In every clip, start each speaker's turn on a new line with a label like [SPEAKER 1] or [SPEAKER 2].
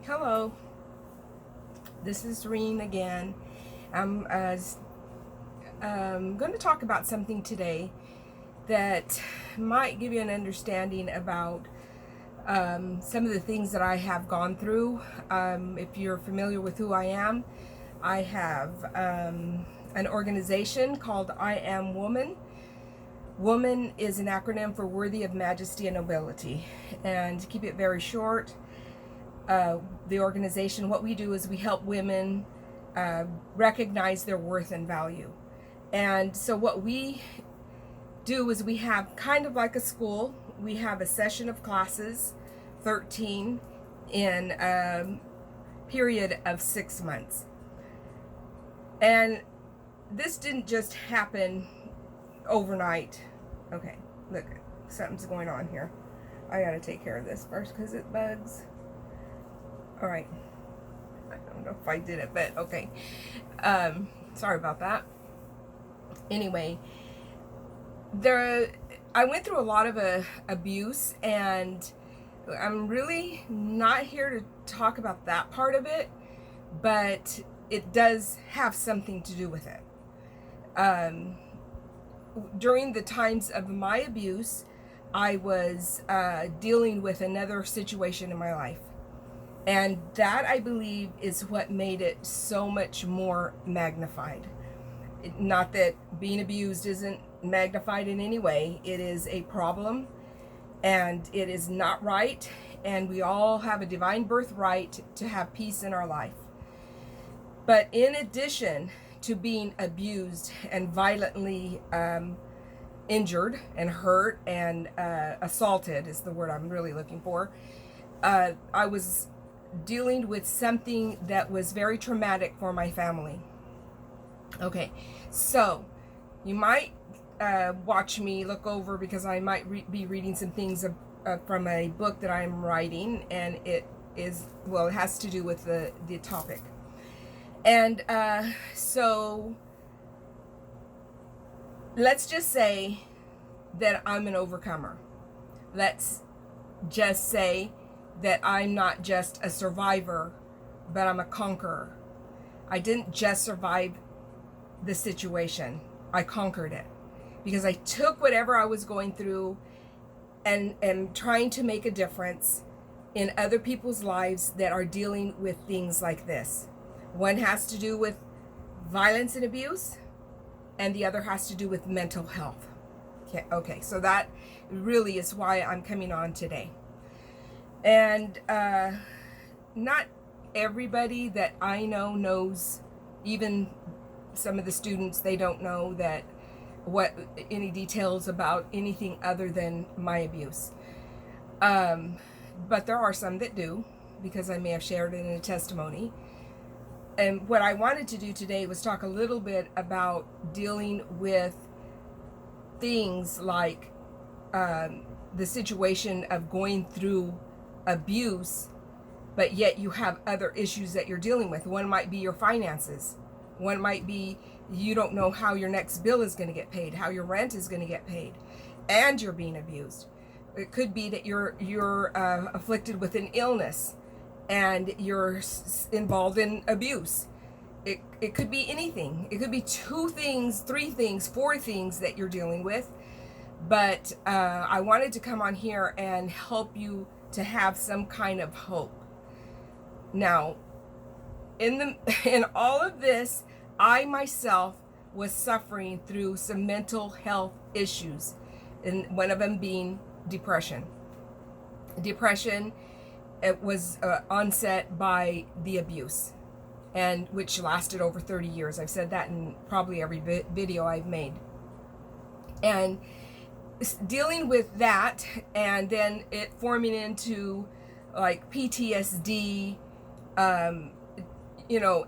[SPEAKER 1] Hello, this is Reen again. I'm going to talk about something today that might give you an understanding about some of the things that I have gone through. If you're familiar with who I have an organization called I Am Woman. Woman is an acronym for Worthy of Majesty and Nobility. And to keep it very short, the organization, what we do is we help women recognize their worth and value. And so what we do is we have kind of like a school. We have a session of classes, 13, in a period of 6 months. And this didn't just happen overnight. Okay, look, something's going on here. I gotta take care of this first because it bugs. All right. I don't know if I did it, but okay. Sorry about that. Anyway, I went through a lot of abuse, and I'm really not here to talk about that part of it, but it does have something to do with it. During the times of my abuse, I was dealing with another situation in my life. And that, I believe, is what made it so much more magnified. Not that being abused isn't magnified in any way. It is a problem, and it is not right. And we all have a divine birthright to have peace in our life. But in addition to being abused and violently injured and hurt and assaulted is the word I'm really looking for, I was dealing with something that was very traumatic for my family. Okay, so you might watch me look over because I might be reading some things from a book that I'm writing, and it has to do with the topic. And so let's just say that I'm an overcomer. Let's just say that I'm not just a survivor, but I'm a conqueror. I didn't just survive the situation, I conquered it. Because I took whatever I was going through and trying to make a difference in other people's lives that are dealing with things like this. One has to do with violence and abuse, and the other has to do with mental health. Okay, so that really is why I'm coming on today. And not everybody that I know knows, even some of the students, they don't know that any details about anything other than my abuse. But there are some that do, because I may have shared it in a testimony. And what I wanted to do today was talk a little bit about dealing with things like the situation of going through abuse, but yet you have other issues that you're dealing with. One might be your finances. One might be you don't know how your next bill is going to get paid, how your rent is going to get paid, and you're being abused. It could be that you're afflicted with an illness and you're involved in abuse. It could be anything. It could be 2 things, 3 things, 4 things that you're dealing with. But I wanted to come on here and help you to have some kind of hope. Now, in all of this, I myself was suffering through some mental health issues, and one of them being depression. Depression, it was onset by the abuse, and which lasted over 30 years. I've said that in probably every video I've made. And dealing with that, and then it forming into like PTSD,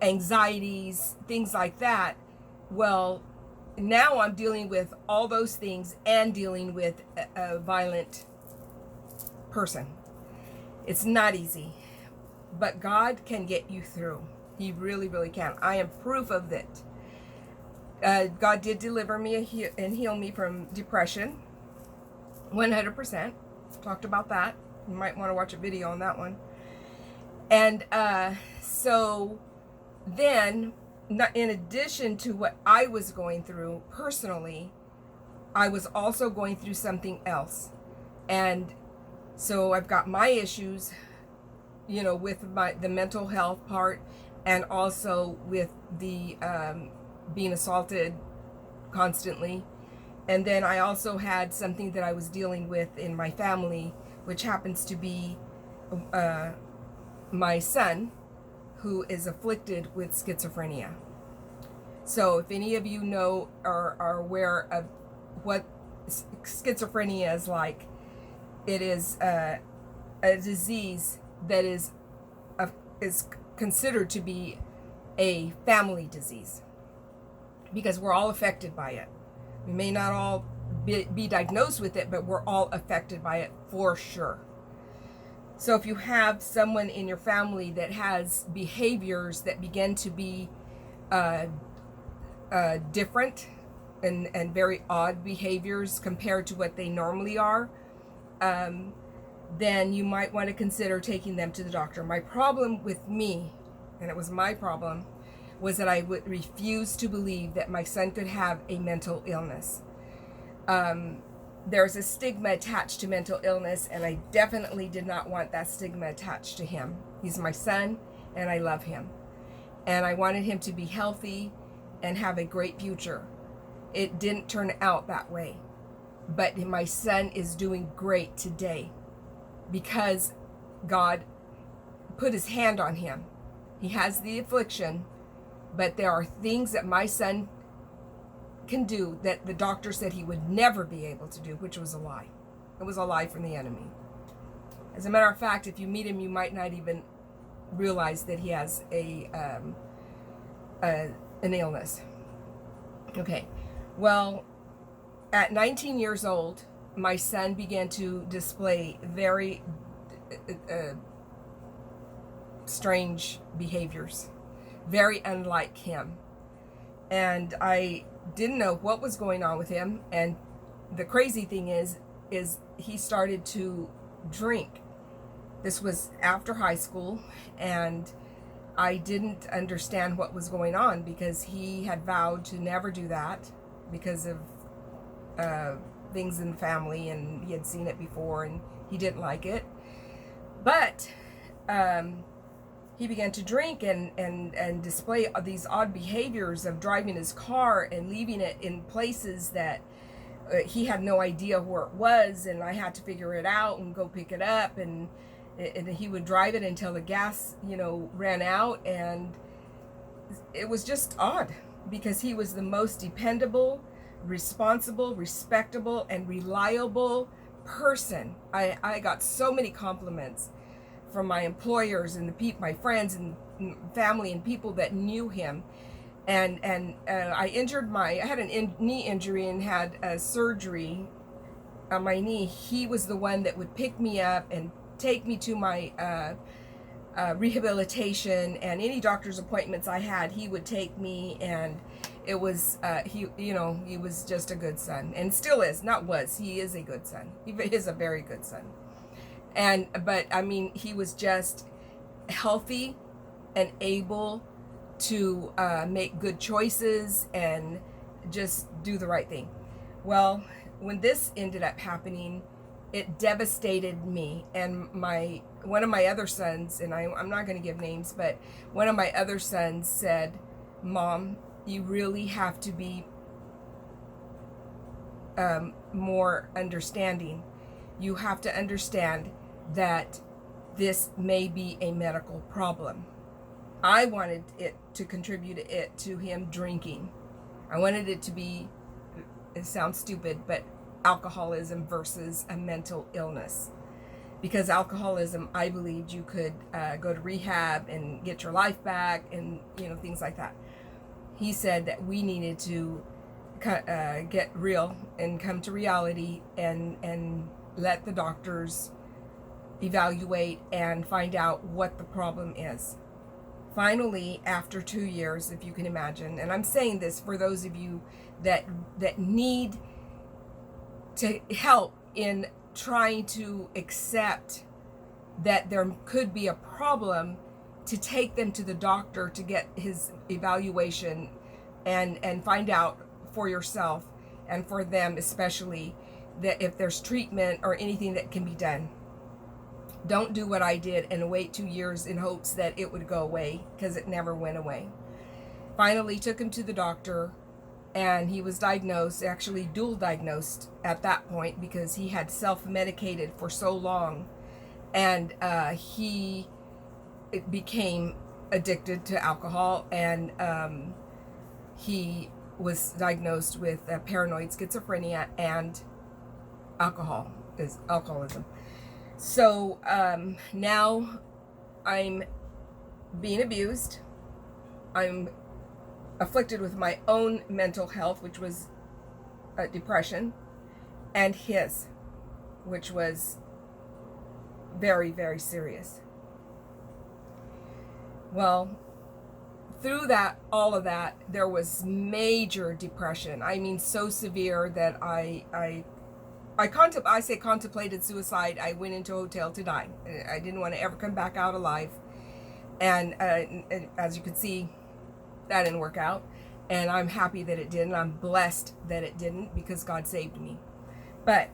[SPEAKER 1] anxieties, things like that. Well, now I'm dealing with all those things and dealing with a violent person. It's not easy, but God can get you through. He really, really can. I am proof of it. God did deliver me and heal me from depression. 100%. Talked about that. You might want to watch a video on that one. And so then, in addition to what I was going through personally, I was also going through something else. And so I've got my issues, with the mental health part, and also with the being assaulted constantly. And then I also had something that I was dealing with in my family, which happens to be my son, who is afflicted with schizophrenia. So if any of you know or are aware of what schizophrenia is like, it is a disease that is considered to be a family disease, because we're all affected by it. We may not all be diagnosed with it, but we're all affected by it for sure. So if you have someone in your family that has behaviors that begin to be different and very odd behaviors compared to what they normally are, then you might want to consider taking them to the doctor. My problem with me, and it was my problem, was that I would refuse to believe that my son could have a mental illness. There's a stigma attached to mental illness, and I definitely did not want that stigma attached to him. He's my son, and I love him. And I wanted him to be healthy and have a great future. It didn't turn out that way. But my son is doing great today because God put his hand on him. He has the affliction, but there are things that my son can do that the doctor said he would never be able to do, which was a lie. It was a lie from the enemy. As a matter of fact, if you meet him, you might not even realize that he has an illness. Okay, well, at 19 years old, my son began to display very strange behaviors, very unlike him. And I didn't know what was going on with him. And the crazy thing is he started to drink. This was after high school, and I didn't understand what was going on because he had vowed to never do that because of things in the family, and he had seen it before and he didn't like it. But he began to drink and display these odd behaviors of driving his car and leaving it in places that he had no idea where it was, and I had to figure it out and go pick it up, and he would drive it until the gas ran out. And it was just odd because he was the most dependable, responsible, respectable, and reliable person. I got so many compliments from my employers and my friends and family and people that knew him. And I had a knee injury and had a surgery on my knee. He was the one that would pick me up and take me to my rehabilitation, and any doctor's appointments I had, he would take me. And it was he was just a good son, and still is. He is a good son. He is a very good son. But I mean, he was just healthy and able to make good choices and just do the right thing. Well, when this ended up happening, it devastated me. And one of my other sons, and I'm not going to give names, but one of my other sons said, "Mom, you really have to be more understanding. You have to understand that this may be a medical problem." I wanted it to contribute to him drinking. I wanted it to be, it sounds stupid, but alcoholism versus a mental illness. Because alcoholism, I believed you could go to rehab and get your life back and things like that. He said that we needed to get real and come to reality and let the doctors evaluate and find out what the problem is. Finally, after 2 years, if you can imagine, and I'm saying this for those of you that need to help in trying to accept that there could be a problem, to take them to the doctor to get his evaluation and find out for yourself, and for them especially, that if there's treatment or anything that can be done. Don't do what I did and wait 2 years in hopes that it would go away, because it never went away. Finally took him to the doctor, and he was diagnosed, actually dual diagnosed at that point, because he had self-medicated for so long, and he became addicted to alcohol, and he was diagnosed with paranoid schizophrenia and alcoholism. So now I'm being abused. I'm afflicted with my own mental health, which was depression, and his, which was very, very serious. Well, through that, all of that, there was major depression. I mean, so severe that I contemplated suicide. I went into a hotel to die. I didn't want to ever come back out alive. And as you can see, that didn't work out. And I'm happy that it didn't. I'm blessed that it didn't, because God saved me. But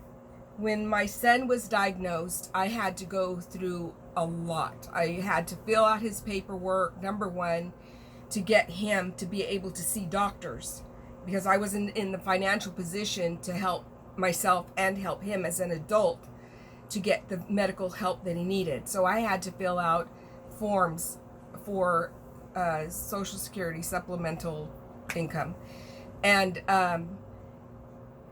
[SPEAKER 1] when my son was diagnosed, I had to go through a lot. I had to fill out his paperwork, number one, to get him to be able to see doctors, because I was in the financial position to help myself and help him as an adult to get the medical help that he needed. So I had to fill out forms for Social Security supplemental income, and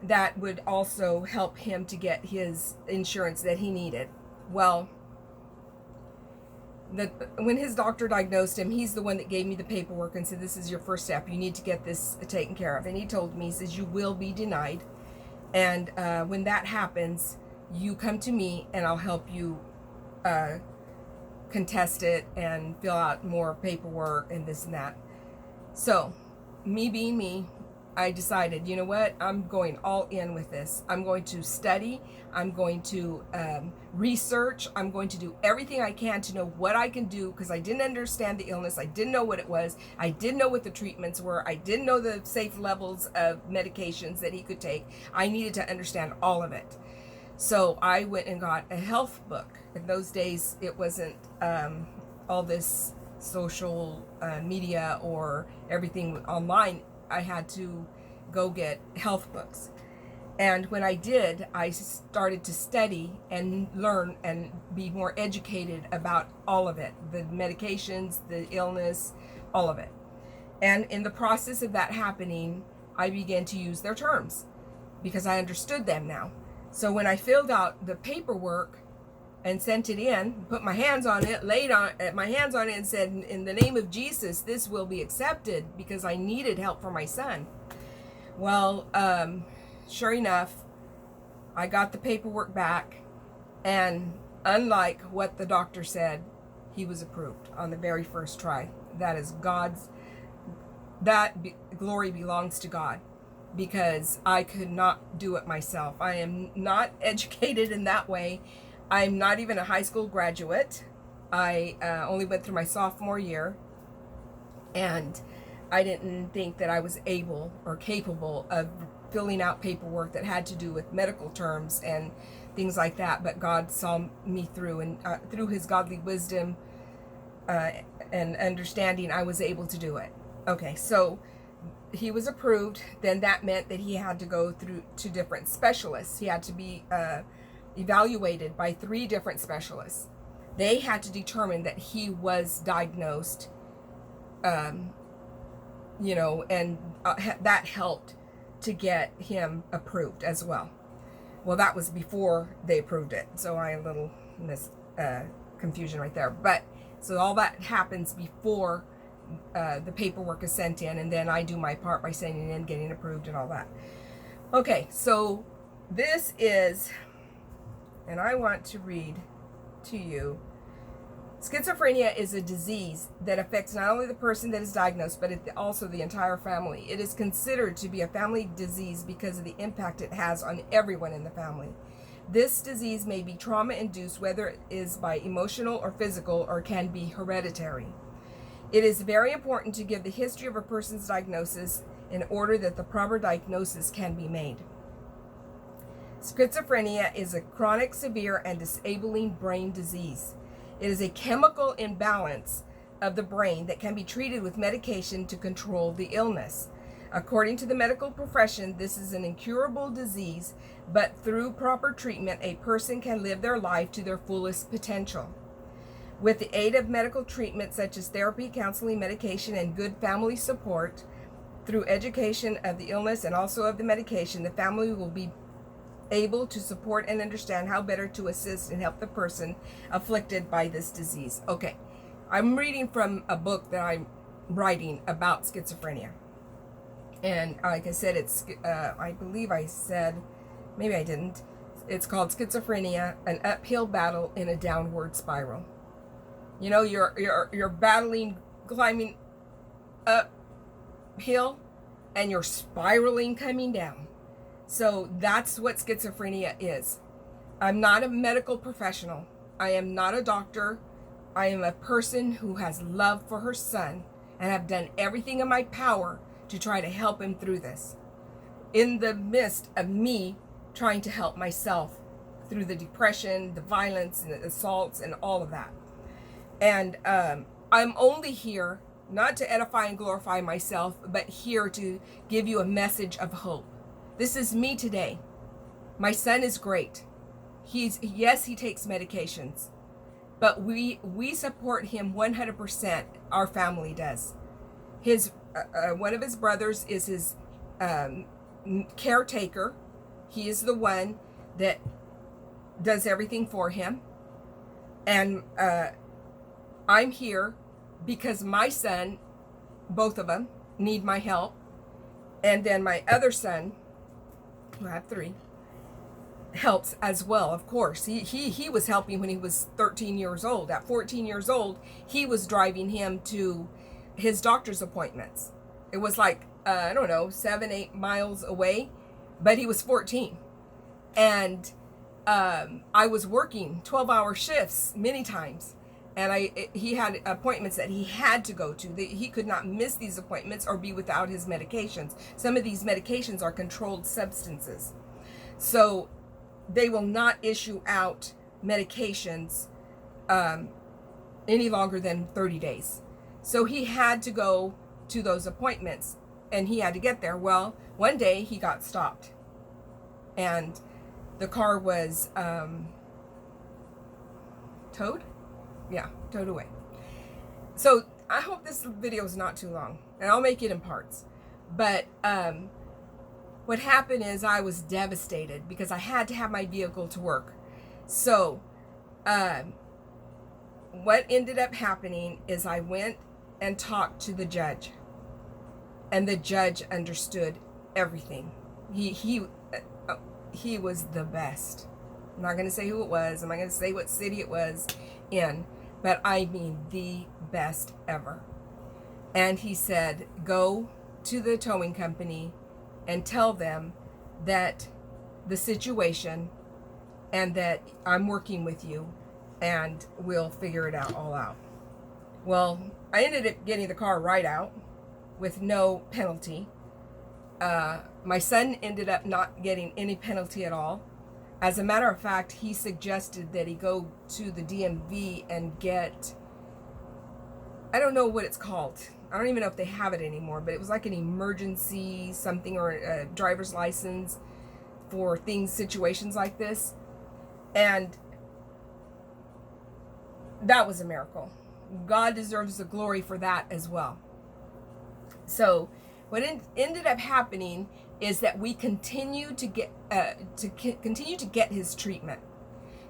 [SPEAKER 1] that would also help him to get his insurance that he needed. Well, when his doctor diagnosed him, he's the one that gave me the paperwork and said, this is your first step. You need to get this taken care of. And he told me, he says, you will be denied. And when that happens, you come to me and I'll help you contest it and fill out more paperwork and this and that. So, me being me, I decided, you know what, I'm going all in with this. I'm going to study, I'm going to research, I'm going to do everything I can to know what I can do, because I didn't understand the illness, I didn't know what it was, I didn't know what the treatments were, I didn't know the safe levels of medications that he could take. I needed to understand all of it. So I went and got a health book. In those days, it wasn't all this social media or everything online. I had to go get health books. And when I did, I started to study and learn and be more educated about all of it, the medications, the illness, all of it. And in the process of that happening, I began to use their terms because I understood them now. So when I filled out the paperwork and sent it in, put my hands on it, my hands on it and said, in the name of Jesus, this will be accepted, because I needed help for my son. Well, sure enough, I got the paperwork back, and unlike what the doctor said, he was approved on the very first try. That is glory belongs to God, because I could not do it myself. I am not educated in that way. I'm not even a high school graduate. I only went through my sophomore year, and I didn't think that I was able or capable of filling out paperwork that had to do with medical terms and things like that. But God saw me through, and through his godly wisdom and understanding, I was able to do it. Okay, so he was approved. Then that meant that he had to go through 2 different specialists. He had to be evaluated by 3 different specialists. They had to determine that he was diagnosed, and that helped to get him approved as well. Well, that was before they approved it, so I had a little confusion right there. But so all that happens before the paperwork is sent in, and then I do my part by sending it in, getting approved, and all that. Okay, so this is, and I want to read to you. Schizophrenia is a disease that affects not only the person that is diagnosed, but also the entire family. It is considered to be a family disease because of the impact it has on everyone in the family. This disease may be trauma-induced, whether it is by emotional or physical, or can be hereditary. It is very important to give the history of a person's diagnosis in order that the proper diagnosis can be made. Schizophrenia is a chronic, severe, and disabling brain disease. It is a chemical imbalance of the brain that can be treated with medication to control the illness. According to the medical profession, this is an incurable disease, but through proper treatment, a person can live their life to their fullest potential. With the aid of medical treatment such as therapy, counseling, medication, and good family support, through education of the illness and also of the medication, the family will be able to support and understand how better to assist and help the person afflicted by this disease. Okay, I'm reading from a book that I'm writing about schizophrenia. And like I said, it's, I believe I said, maybe I didn't. It's called Schizophrenia, an uphill battle in a downward spiral. You know, you're battling, climbing uphill, and you're spiraling coming down. So that's what schizophrenia is. I'm not a medical professional. I am not a doctor. I am a person who has love for her son and have done everything in my power to try to help him through this. In the midst of me trying to help myself through the depression, the violence, and the assaults, and all of that. And I'm only here not to edify and glorify myself, but here to give you a message of hope. This is me today. My son is great. Yes, he takes medications, but we support him 100%. Our family does. His one of his brothers is his caretaker. He is the one that does everything for him, and I'm here because my son, both of them, need my help, and then my other son, who I have 3, helps as well. Of course, he was helping when he was 13 years old. At 14 years old, he was driving him to his doctor's appointments. It was like, I don't know, 7-8 miles away, but he was 14. And I was working 12-hour shifts many times. And he had appointments that he had to go to. He could not miss these appointments or be without his medications. Some of these medications are controlled substances. So they will not issue out medications any longer than 30 days. So he had to go to those appointments and he had to get there. Well, one day he got stopped and the car was towed? Yeah, towed away. So I hope this video is not too long, and I'll make it in parts. But what happened is I was devastated because I had to have my vehicle to work. So what ended up happening is I went and talked to the judge, and the judge understood everything. He was the best. I'm not going to say who it was. I'm not going to say what city it was in, but I mean the best ever. And he said, go to the towing company and tell them that the situation and that I'm working with you and we'll figure it all out. Well, I ended up getting the car right out with no penalty. My son ended up not getting any penalty at all. As a matter of fact, he suggested that he go to the DMV and get, I don't know what it's called. I don't even know if they have it anymore, but it was like an emergency something or a driver's license for situations like this. And that was a miracle. God deserves the glory for that as well. So what ended up happening is that we continue to get his treatment.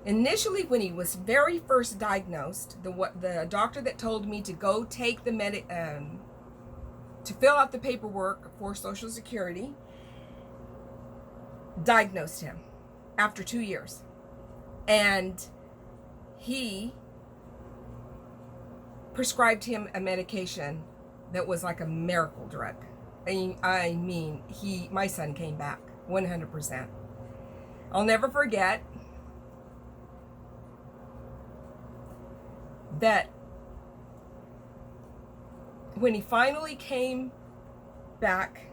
[SPEAKER 1] Initially, when he was very first diagnosed, the doctor that told me to go take the to fill out the paperwork for Social Security diagnosed him after 2 years, and he prescribed him a medication that was like a miracle drug. I mean, my son came back 100%. I'll never forget, that when he finally came back,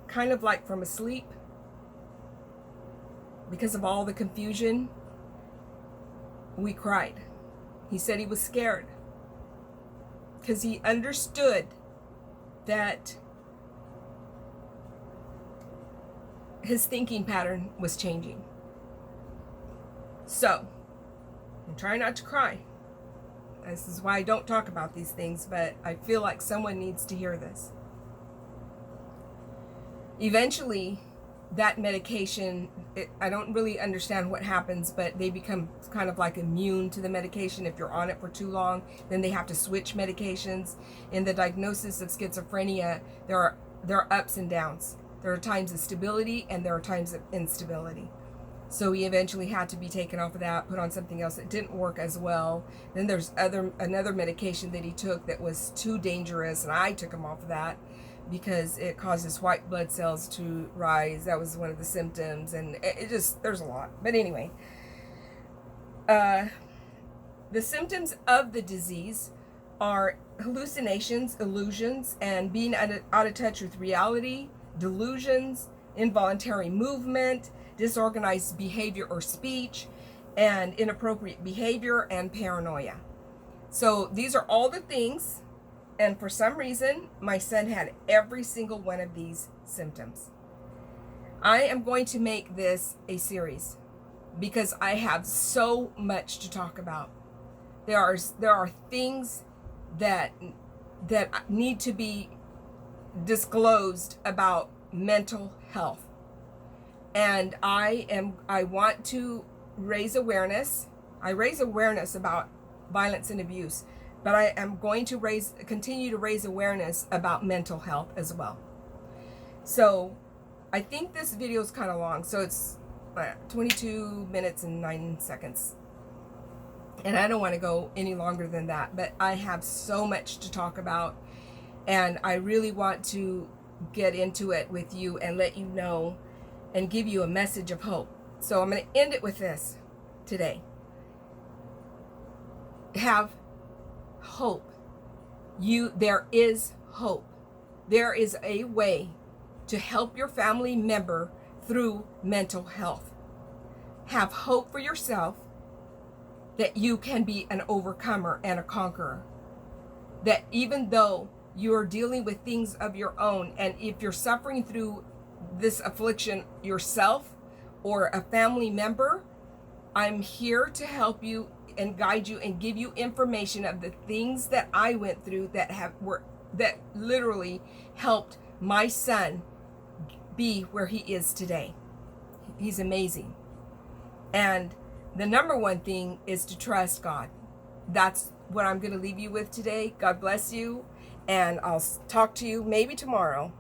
[SPEAKER 1] kind of like from a sleep, because of all the confusion, we cried. He said he was scared because he understood that his thinking pattern was changing. So, I'm trying not to cry. This is why I don't talk about these things, but I feel like someone needs to hear this. Eventually, that medication, I don't really understand what happens, but they become kind of like immune to the medication. If you're on it for too long, then they have to switch medications. In the diagnosis of schizophrenia, there are ups and downs. There are times of stability and there are times of instability. So he eventually had to be taken off of that, put on something else that didn't work as well. Then there's another medication that he took that was too dangerous, and I took him off of that because it causes white blood cells to rise. That was one of the symptoms, and it just, there's a lot. But anyway, the symptoms of the disease are hallucinations, illusions, and being out of touch with reality, delusions, involuntary movement, disorganized behavior or speech, and inappropriate behavior, and paranoia. So these are all the things, and for some reason, my son had every single one of these symptoms. I am going to make this a series because I have so much to talk about. There are things that need to be disclosed about mental health. And I want to raise awareness. I raise awareness about violence and abuse, but I am going to continue to raise awareness about mental health as well. So I think this video is kind of long, so it's 22 minutes and 9 seconds. And I don't want to go any longer than that, but I have so much to talk about, and I really want to get into it with you and let you know and give you a message of hope. So I'm going to end it with this today. Have hope. There is hope. There is a way to help your family member through mental health. Have hope for yourself that you can be an overcomer and a conqueror. That even though you're dealing with things of your own, and if you're suffering through this affliction yourself or a family member, I'm here to help you and guide you and give you information of the things that I went through that literally helped my son be where he is today. He's amazing. And the number one thing is to trust God. That's what I'm going to leave you with today. God bless you, and I'll talk to you maybe tomorrow.